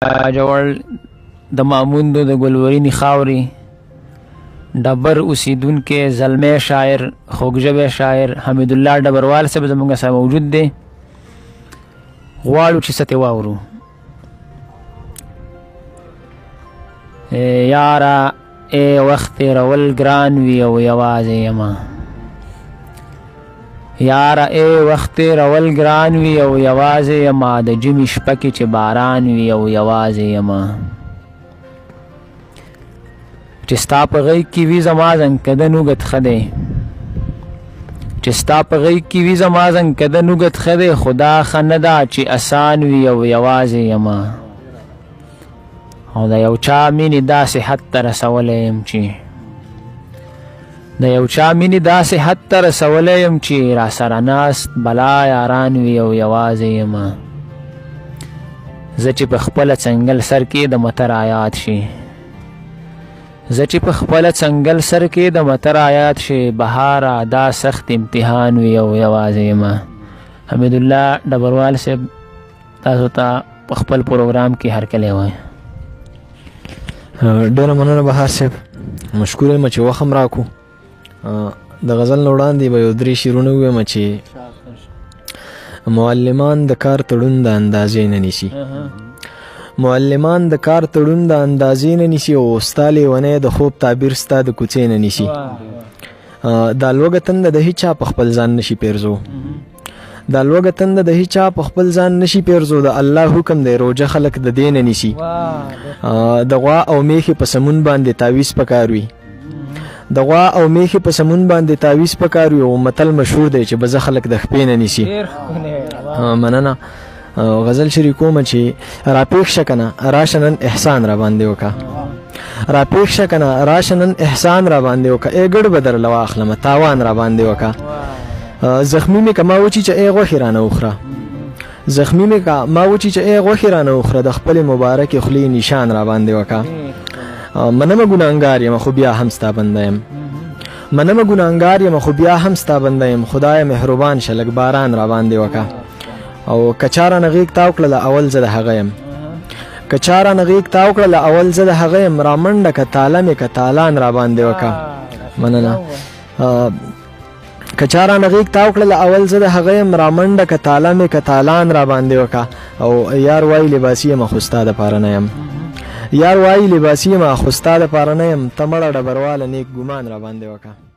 جوړ د ماموندو د ګلورینې خاورې ډبر اوسیدونکی زلمی شاعر خوږژبی شاعر حمیدالله ډبروال صاحب زموږ سره موجود دی. غواړو چې څه ترې واورو. یاره ای وخت تېرول ګران وي او یوازې یمه، یاره ای وخت تېرول ګران وي او یوازې یمه، د ژمي شپه کې چې باران وي او یوازې یمه، چې ستا په غیږ کې وي زما زنګکدن اوږد ښه دی، چې ستا په غیږ کې وي زما زنګکدن اوږد ښه دی، خو دا ښه نه ده چې اسان وي او یوازې یمه، او د یو چا مینې داسې حد ته رسولی یم چې د یو چا مینې داسې حد ته رسولی یم چې راسره ناست بلا یاران وي او یوازې یمه، زه چې په خپله څنګل سر کې د متر آیات شي، زه چې په خپله څنګل سر کې د متر آیات شي، بهاره دا سخت امتحان وي او یوازې یمه. حمیدالله ډبروال صاحب تاسو ته په خپل پروګرام کې هرکلی وایي. ډېره مننه بهار صاحب، مشکور یم چې وخت هم راکړو. د غزل نه وړاندې به یو درې شعرونه ووایم چې معلمان د کار تړون د اندازې نه نیسي، معلمان د کار تړون د اندازې نه نیسي، او ستا لیونی د خوب تعبیر ستا د کوڅې نه نیسي، دا لوږه تنده د هیچا په خپل ځان نشي پیرزو، دا لوږه تنده د هیچا په خپل ځان نشي پیرزو، د الله حکم دی روجه خلک د دې نه نیسي، د غوا او میخې په سمون باندې تعویض پکار وي، د غوا او میخې په سمون باندې تعویض پکار وي، او متل مشهور دی چې بزه خلک د خپې نه نیسي. مننه. غزل شریکوم چې راپېښ شه کنه راشه نن احسان را باندې وکړه، راپېښ شه کنه راشه نن احسان را باندې وکړه، ای ګډ به درله واخلمه تاوان را باندې وکړه، زخمی مې که ما وچی چې ای غوښې رانه وخوره، زخمی مې که ما وچی چې ای غوښې رانه وخوره، د خپلې مبارکې خولې نشان را باندې وکړه، منمه ګناهګار یم خو بیا هم ستا بنده یم، منمه ګناهګار یم خو بیا هم ستا بنده یم، خدایه مهربان شه لږ باران را باندې وکړه، او که چا رانه غېږ تاو کړله اول زه د هغه یم، که چا رانه غېږ تاو کړله اول زه د هغه یم، رامنډه که تاله مې که تالان را باندې وکړه. مننه. که چا رانه غېږ تاو کړله اول زه د هغه یم، رامنډه که تاله مې که تالان را باندې وکړه، او یار وایي لباسي یم خو ستا دپاره نه یم، یار وایي لباسي یم خو ستا دپاره نه یم، ته مړه ډبرواله نیک ګمان را باندې وکړه.